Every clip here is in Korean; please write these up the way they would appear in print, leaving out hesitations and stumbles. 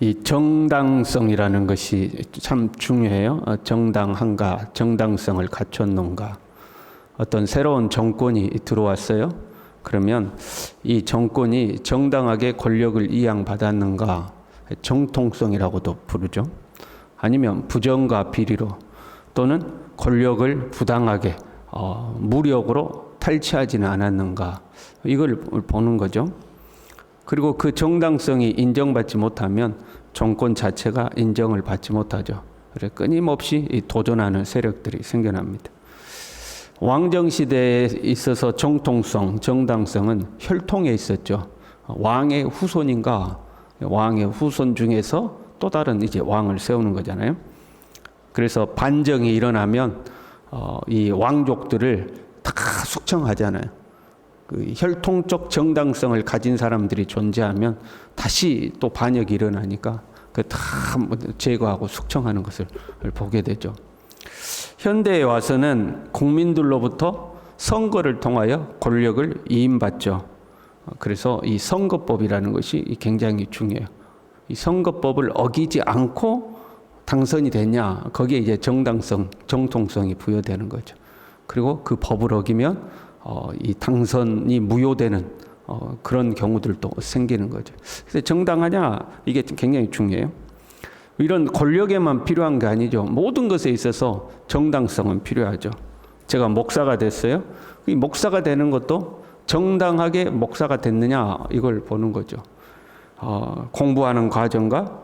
이 정당성이라는 것이 참 중요해요. 정당한가, 정당성을 갖췄는가. 어떤 새로운 정권이 들어왔어요. 그러면 이 정권이 정당하게 권력을 이양받았는가, 정통성이라고도 부르죠. 아니면 부정과 비리로 또는 권력을 부당하게 무력으로 탈취하지는 않았는가, 이걸 보는 거죠. 그리고 그 정당성이 인정받지 못하면 정권 자체가 인정을 받지 못하죠. 그래서 끊임없이 도전하는 세력들이 생겨납니다. 왕정시대에 있어서 정통성, 정당성은 혈통에 있었죠. 왕의 후손인가, 왕의 후손 중에서 또 다른 이제 왕을 세우는 거잖아요. 그래서 반정이 일어나면 이 왕족들을 다 숙청하잖아요. 그 혈통적 정당성을 가진 사람들이 존재하면 다시 또 반역이 일어나니까 그 다 제거하고 숙청하는 것을 보게 되죠. 현대에 와서는 국민들로부터 선거를 통하여 권력을 이임받죠. 그래서 이 선거법이라는 것이 굉장히 중요해요. 이 선거법을 어기지 않고 당선이 되냐, 거기에 이제 정당성, 정통성이 부여되는 거죠. 그리고 그 법을 어기면 이 당선이 무효되는 그런 경우들도 생기는 거죠. 그래서 정당하냐, 이게 굉장히 중요해요. 이런 권력에만 필요한 게 아니죠. 모든 것에 있어서 정당성은 필요하죠. 제가 목사가 됐어요. 이 목사가 되는 것도 정당하게 목사가 됐느냐, 이걸 보는 거죠. 공부하는 과정과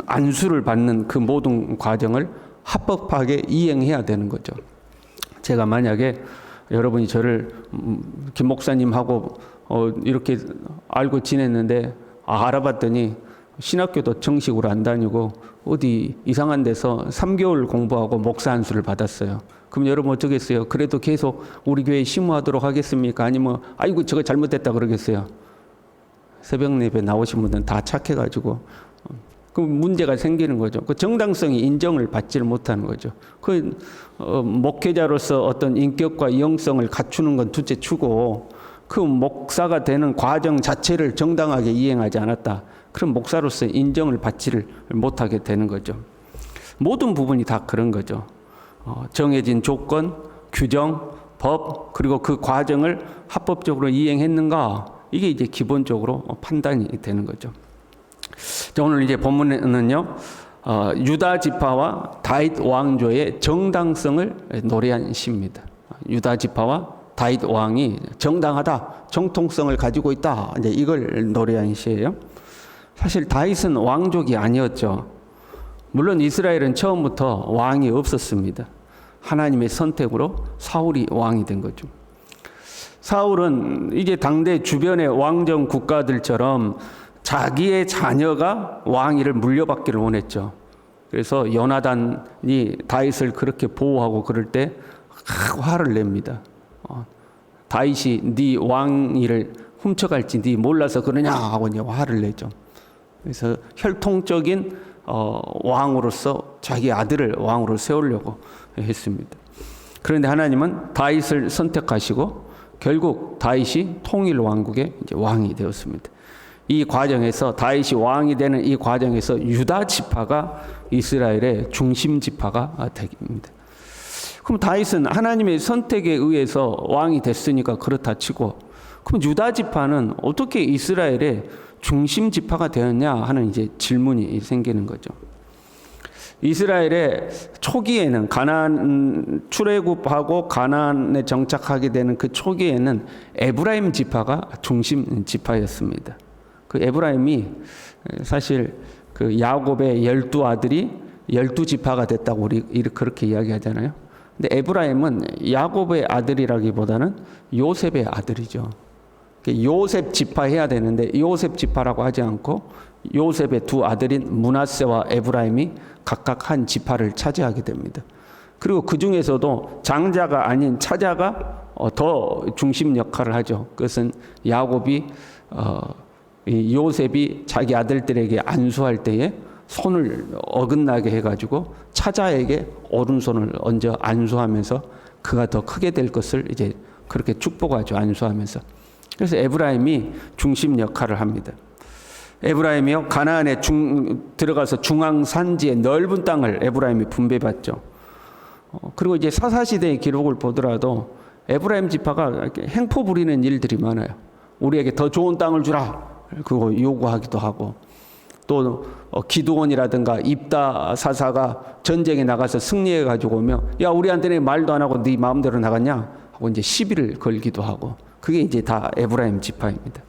안수를 받는 그 모든 과정을 합법하게 이행해야 되는 거죠. 제가 만약에 여러분이 저를 김 목사님하고 이렇게 알고 지냈는데 알아봤더니 신학교도 정식으로 안 다니고 어디 이상한 데서 3개월 공부하고 목사 안수를 받았어요. 그럼 여러분 어쩌겠어요? 그래도 계속 우리 교회에 심호하도록 하겠습니까? 아니면 아이고 저거 잘못됐다 그러겠어요? 새벽 예배 나오신 분들은 다 착해가지고 그 문제가 생기는 거죠. 그 정당성이 인정을 받지를 못하는 거죠. 그 목회자로서 어떤 인격과 영성을 갖추는 건 둘째 치고 그 목사가 되는 과정 자체를 정당하게 이행하지 않았다. 그럼 목사로서 인정을 받지를 못하게 되는 거죠. 모든 부분이 다 그런 거죠. 정해진 조건, 규정, 법, 그리고 그 과정을 합법적으로 이행했는가, 이게 이제 기본적으로 판단이 되는 거죠. 오늘 이제 본문에는요, 유다 지파와 다윗 왕조의 정당성을 노래한 시입니다. 유다 지파와 다윗 왕이 정당하다, 정통성을 가지고 있다, 이제 이걸 노래한 시예요. 사실 다윗은 왕족이 아니었죠. 물론 이스라엘은 처음부터 왕이 없었습니다. 하나님의 선택으로 사울이 왕이 된 거죠. 사울은 이제 당대 주변의 왕정 국가들처럼 자기의 자녀가 왕위를 물려받기를 원했죠. 그래서 요나단이 다윗을 그렇게 보호하고 그럴 때 화를 냅니다. 다윗이 네 왕위를 훔쳐갈지 네 몰라서 그러냐 하고 이제 화를 내죠. 그래서 혈통적인 왕으로서 자기 아들을 왕으로 세우려고 했습니다. 그런데 하나님은 다윗을 선택하시고 결국 다윗이 통일 왕국의 이제 왕이 되었습니다. 이 과정에서 다윗이 왕이 되는 이 과정에서 유다 지파가 이스라엘의 중심 지파가 됩니다. 그럼 다윗은 하나님의 선택에 의해서 왕이 됐으니까 그렇다 치고, 그럼 유다 지파는 어떻게 이스라엘의 중심 지파가 되었냐 하는 이제 질문이 생기는 거죠. 이스라엘의 초기에는 가나안 출애굽하고 가나안에 정착하게 되는 그 초기에는 에브라임 지파가 중심 지파였습니다. 그 에브라임이 사실 그 야곱의 12아들이 12지파가 됐다고 우리 그렇게 이야기하잖아요. 근데 에브라임은 야곱의 아들이라기보다는 요셉의 아들이죠. 요셉 지파 해야 되는데 요셉 지파라고 하지 않고 요셉의 두 아들인 므낫세와 에브라임이 각각 한 지파를 차지하게 됩니다. 그리고 그 중에서도 장자가 아닌 차자가 더 중심 역할을 하죠. 그것은 야곱이 요셉이 자기 아들들에게 안수할 때에 손을 어긋나게 해가지고 차자에게 오른손을 얹어 안수하면서 그가 더 크게 될 것을 이제 그렇게 축복하죠. 안수하면서. 그래서 에브라임이 중심 역할을 합니다. 에브라임이요 가나안에 들어가서 중앙 산지의 넓은 땅을 에브라임이 분배받죠. 그리고 이제 사사시대의 기록을 보더라도 에브라임 지파가 행포 부리는 일들이 많아요. 우리에게 더 좋은 땅을 주라 그거 요구하기도 하고, 또 기드온이라든가 입다 사사가 전쟁에 나가서 승리해 가지고 오면 야 우리한테는 말도 안 하고 네 마음대로 나갔냐 하고 이제 시비를 걸기도 하고, 그게 이제 다 에브라임 지파입니다.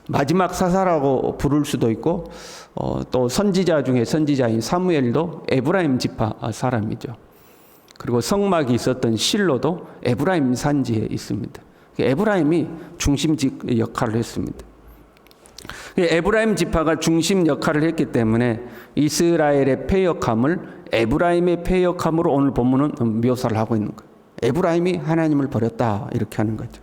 마지막 사사라고 부를 수도 있고, 또 선지자 중에 선지자인 사무엘도 에브라임 지파 사람이죠. 그리고 성막이 있었던 실로도 에브라임 산지에 있습니다. 에브라임이 중심직 역할을 했습니다. 에브라임 지파가 중심 역할을 했기 때문에 이스라엘의 패역함을 에브라임의 패역함으로 오늘 본문은 묘사를 하고 있는 거예요. 에브라임이 하나님을 버렸다 이렇게 하는 거죠.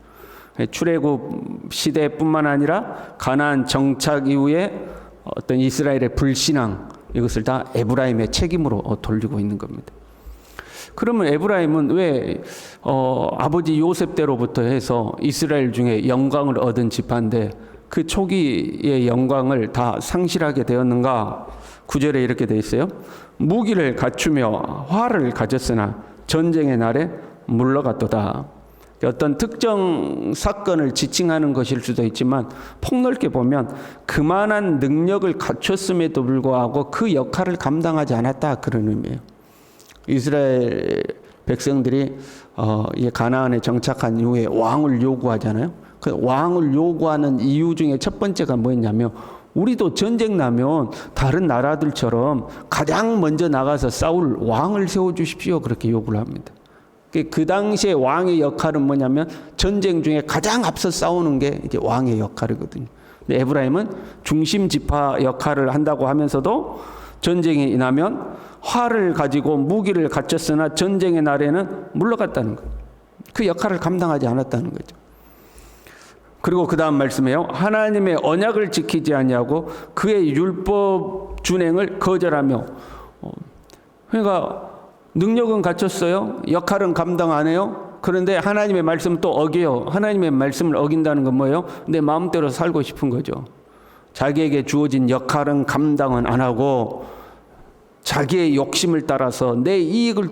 출애굽 시대뿐만 아니라 가나안 정착 이후에 어떤 이스라엘의 불신앙, 이것을 다 에브라임의 책임으로 돌리고 있는 겁니다. 그러면 에브라임은 왜 아버지 요셉 때로부터 해서 이스라엘 중에 영광을 얻은 지파인데 그 초기의 영광을 다 상실하게 되었는가? 9절에 이렇게 되어 있어요. 무기를 갖추며 활을 가졌으나 전쟁의 날에 물러갔도다. 어떤 특정 사건을 지칭하는 것일 수도 있지만 폭넓게 보면 그만한 능력을 갖췄음에도 불구하고 그 역할을 감당하지 않았다 그런 의미예요. 이스라엘 백성들이 가나안에 정착한 이후에 왕을 요구하잖아요. 그 왕을 요구하는 이유 중에 첫 번째가 뭐였냐면 우리도 전쟁 나면 다른 나라들처럼 가장 먼저 나가서 싸울 왕을 세워주십시오 그렇게 요구를 합니다. 그 당시에 왕의 역할은 뭐냐면 전쟁 중에 가장 앞서 싸우는 게 이제 왕의 역할이거든요. 근데 에브라임은 중심 지파 역할을 한다고 하면서도 전쟁이 나면 활을 가지고 무기를 갖췄으나 전쟁의 날에는 물러갔다는 거예요. 그 역할을 감당하지 않았다는 거죠. 그리고 그 다음 말씀에요. 하나님의 언약을 지키지 아니하고 그의 율법 준행을 거절하며. 그러니까 능력은 갖췄어요. 역할은 감당 안 해요. 그런데 하나님의 말씀은 또 어겨요. 하나님의 말씀을 어긴다는 건 뭐예요? 내 마음대로 살고 싶은 거죠. 자기에게 주어진 역할은 감당은 안 하고 자기의 욕심을 따라서 내 이익을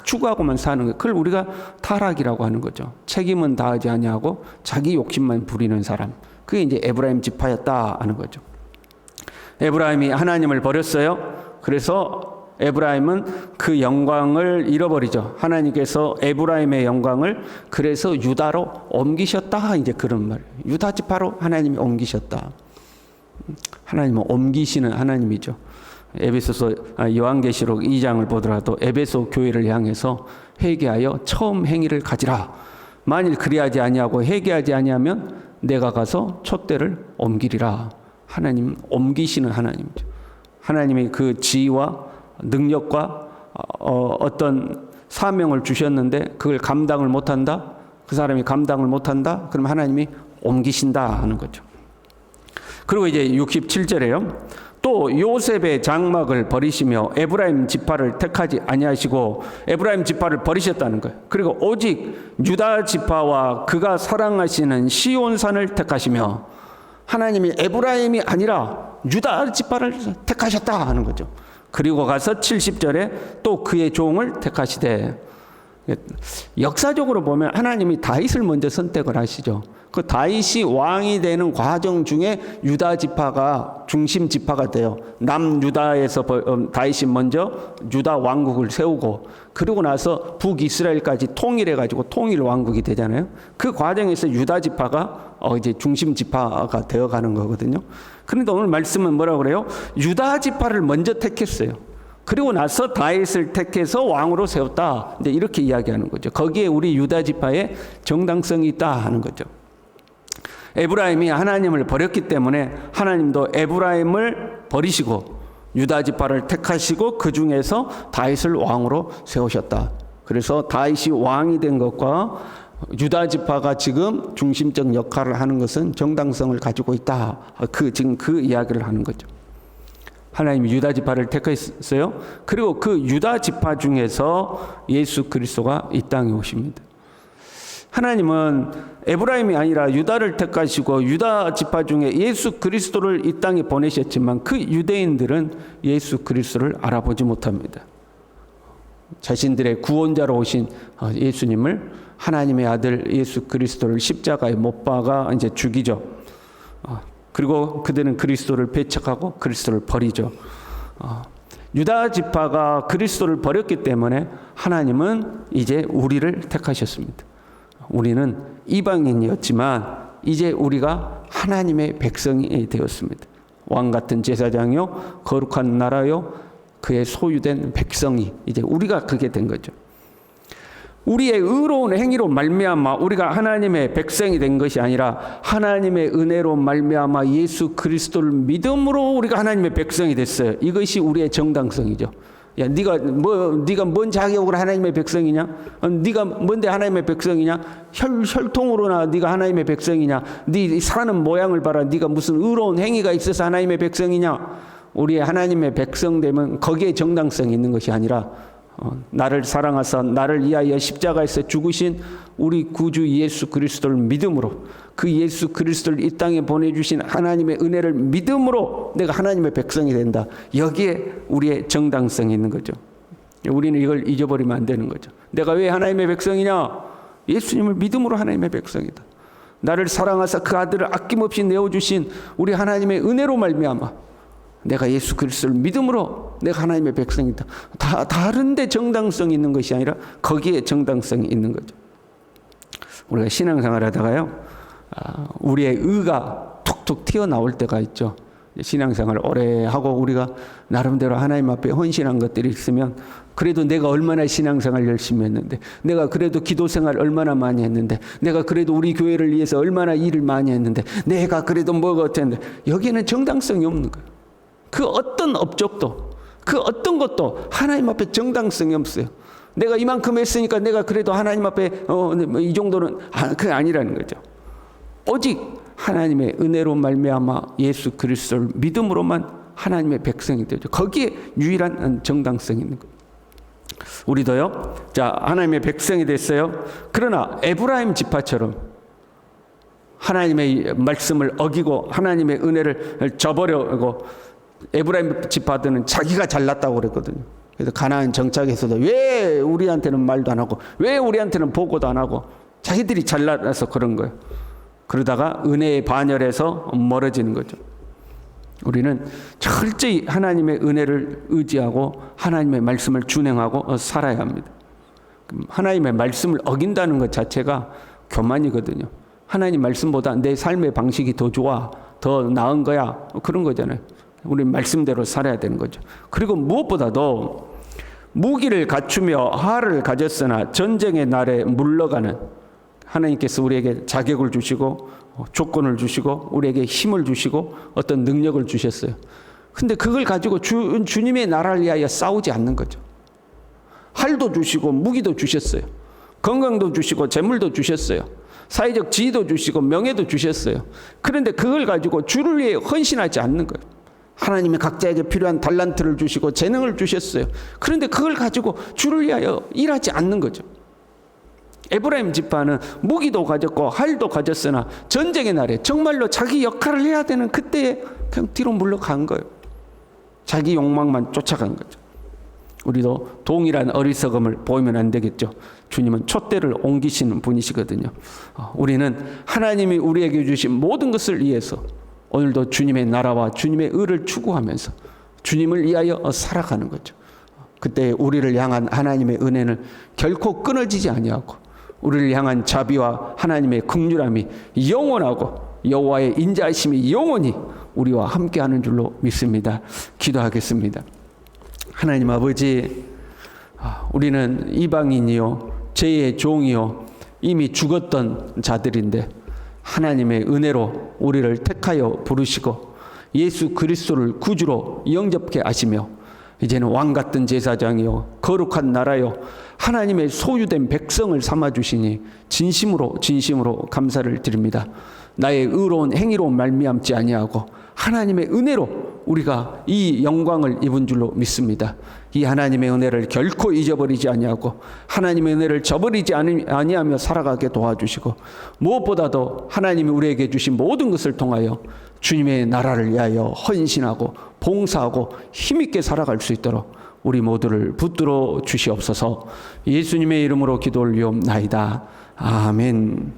추구하고만 사는 거예요. 그걸 우리가 타락이라고 하는 거죠. 책임은 다하지 아니하고 자기 욕심만 부리는 사람. 그게 이제 에브라임 지파였다 하는 거죠. 에브라임이 하나님을 버렸어요. 그래서 에브라임은 그 영광을 잃어버리죠. 하나님께서 에브라임의 영광을 그래서 유다로 옮기셨다. 이제 그런 말이에요. 유다 지파로 하나님이 옮기셨다. 하나님은 옮기시는 하나님이죠. 에베소서 요한계시록 2장을 보더라도 에베소 교회를 향해서 회개하여 처음 행위를 가지라. 만일 그리하지 아니하고 회개하지 아니하면 내가 가서 촛대를 옮기리라. 하나님 옮기시는 하나님이죠. 하나님이 그 지위와 능력과 어떤 사명을 주셨는데 그걸 감당을 못한다. 그 사람이 감당을 못한다. 그럼 하나님이 옮기신다 하는 거죠. 그리고 이제 67절에요. 또 요셉의 장막을 버리시며 에브라임 지파를 택하지 아니하시고 에브라임 지파를 버리셨다는 거예요. 그리고 오직 유다 지파와 그가 사랑하시는 시온산을 택하시며 하나님이 에브라임이 아니라 유다 지파를 택하셨다 하는 거죠. 그리고 가서 70절에 또 그의 종을 택하시되, 역사적으로 보면 하나님이 다윗을 먼저 선택을 하시죠. 그 다윗이 왕이 되는 과정 중에 유다 지파가 중심 지파가 돼요. 남유다에서 다윗이 먼저 유다 왕국을 세우고 그리고 나서 북이스라엘까지 통일해 가지고 통일 왕국이 되잖아요. 그 과정에서 유다 지파가 이제 중심 지파가 되어 가는 거거든요. 그런데 오늘 말씀은 뭐라고 그래요? 유다 지파를 먼저 택했어요. 그리고 나서 다윗을 택해서 왕으로 세웠다. 이제 이렇게 이야기하는 거죠. 거기에 우리 유다 지파의 정당성이 있다 하는 거죠. 에브라임이 하나님을 버렸기 때문에 하나님도 에브라임을 버리시고 유다 지파를 택하시고 그 중에서 다윗을 왕으로 세우셨다. 그래서 다윗이 왕이 된 것과 유다 지파가 지금 중심적 역할을 하는 것은 정당성을 가지고 있다. 지금 그 이야기를 하는 거죠. 하나님이 유다 지파를 택했어요. 그리고 그 유다 지파 중에서 예수 그리스도가 이 땅에 오십니다. 하나님은 에브라임이 아니라 유다를 택하시고 유다 지파 중에 예수 그리스도를 이 땅에 보내셨지만 그 유대인들은 예수 그리스도를 알아보지 못합니다. 자신들의 구원자로 오신 예수님을, 하나님의 아들 예수 그리스도를 십자가에 못 박아 이제 죽이죠. 그리고 그들은 그리스도를 배척하고 그리스도를 버리죠. 유다 지파가 그리스도를 버렸기 때문에 하나님은 이제 우리를 택하셨습니다. 우리는 이방인이었지만 이제 우리가 하나님의 백성이 되었습니다. 왕 같은 제사장이요, 거룩한 나라요, 그의 소유된 백성이 이제 우리가 그게 된 거죠. 우리의 의로운 행위로 말미암아 우리가 하나님의 백성이 된 것이 아니라 하나님의 은혜로 말미암아 예수 그리스도를 믿음으로 우리가 하나님의 백성이 됐어요. 이것이 우리의 정당성이죠. 야, 네가 뭔 자격으로 하나님의 백성이냐? 네가 뭔데 하나님의 백성이냐? 혈통으로나 네가 하나님의 백성이냐? 네 사는 모양을 봐라. 네가 무슨 의로운 행위가 있어서 하나님의 백성이냐? 우리의 하나님의 백성 되면 거기에 정당성이 있는 것이 아니라 나를 사랑하사 나를 위하여 십자가에서 죽으신 우리 구주 예수 그리스도를 믿음으로, 그 예수 그리스도를 이 땅에 보내주신 하나님의 은혜를 믿음으로 내가 하나님의 백성이 된다. 여기에 우리의 정당성이 있는 거죠. 우리는 이걸 잊어버리면 안 되는 거죠. 내가 왜 하나님의 백성이냐? 예수님을 믿음으로 하나님의 백성이다. 나를 사랑하사 그 아들을 아낌없이 내어주신 우리 하나님의 은혜로 말미암아 내가 예수 그리스도를 믿음으로 내가 하나님의 백성이다. 다른데 정당성이 있는 것이 아니라 거기에 정당성이 있는 거죠. 우리가 신앙생활 하다가요, 우리의 의가 툭툭 튀어나올 때가 있죠. 신앙생활 오래 하고 우리가 나름대로 하나님 앞에 헌신한 것들이 있으면, 그래도 내가 얼마나 신앙생활 열심히 했는데, 내가 그래도 기도생활 얼마나 많이 했는데, 내가 그래도 우리 교회를 위해서 얼마나 일을 많이 했는데, 내가 그래도 뭐가 어땠는데, 여기에는 정당성이 없는 거예요. 그 어떤 업적도, 그 어떤 것도 하나님 앞에 정당성이 없어요. 내가 이만큼 했으니까 내가 그래도 하나님 앞에 이 정도는 그게 아니라는 거죠. 오직 하나님의 은혜로 말미암아 예수 그리스도를 믿음으로만 하나님의 백성이 되죠. 거기에 유일한 정당성이 있는 거예요. 우리도요, 자, 하나님의 백성이 됐어요. 그러나 에브라임 지파처럼 하나님의 말씀을 어기고 하나님의 은혜를 저버려고, 에브라임 지파들은 자기가 잘났다고 그랬거든요. 그래서 가나안 정착에서도 왜 우리한테는 말도 안 하고, 왜 우리한테는 보고도 안 하고, 자기들이 잘나서 그런 거예요. 그러다가 은혜에 반열해서 멀어지는 거죠. 우리는 철저히 하나님의 은혜를 의지하고 하나님의 말씀을 준행하고 살아야 합니다. 하나님의 말씀을 어긴다는 것 자체가 교만이거든요. 하나님 말씀보다 내 삶의 방식이 더 좋아, 더 나은 거야, 그런 거잖아요. 우리 말씀대로 살아야 되는 거죠. 그리고 무엇보다도 무기를 갖추며 화를 가졌으나 전쟁의 날에 물러가는, 하나님께서 우리에게 자격을 주시고 조건을 주시고 우리에게 힘을 주시고 어떤 능력을 주셨어요. 근데 그걸 가지고 주님의 나라를 위하여 싸우지 않는 거죠. 활도 주시고 무기도 주셨어요. 건강도 주시고 재물도 주셨어요. 사회적 지위도 주시고 명예도 주셨어요. 그런데 그걸 가지고 주를 위해 헌신하지 않는 거예요. 하나님이 각자에게 필요한 달란트를 주시고 재능을 주셨어요. 그런데 그걸 가지고 주를 위하여 일하지 않는 거죠. 에브라임 지파는 무기도 가졌고 활도 가졌으나 전쟁의 날에 정말로 자기 역할을 해야 되는 그때에 그냥 뒤로 물러간 거예요. 자기 욕망만 쫓아간 거죠. 우리도 동일한 어리석음을 보이면 안 되겠죠. 주님은 촛대를 옮기시는 분이시거든요. 우리는 하나님이 우리에게 주신 모든 것을 위해서 오늘도 주님의 나라와 주님의 의를 추구하면서 주님을 위하여 살아가는 거죠. 그때 우리를 향한 하나님의 은혜는 결코 끊어지지 아니하고, 우리를 향한 자비와 하나님의 긍휼함이 영원하고 여호와의 인자하심이 영원히 우리와 함께하는 줄로 믿습니다. 기도하겠습니다. 하나님 아버지, 우리는 이방인이요 죄의 종이요 이미 죽었던 자들인데 하나님의 은혜로 우리를 택하여 부르시고 예수 그리스도를 구주로 영접케 하시며 이제는 왕 같은 제사장이요 거룩한 나라요 하나님의 소유된 백성을 삼아주시니 진심으로 감사를 드립니다. 나의 의로운 행위로 말미암지 아니하고 하나님의 은혜로 우리가 이 영광을 입은 줄로 믿습니다. 이 하나님의 은혜를 결코 잊어버리지 아니하고 하나님의 은혜를 저버리지 아니하며 살아가게 도와주시고, 무엇보다도 하나님이 우리에게 주신 모든 것을 통하여 주님의 나라를 위하여 헌신하고 봉사하고 힘있게 살아갈 수 있도록 우리 모두를 붙들어 주시옵소서. 예수님의 이름으로 기도 올리옵나이다. 아멘.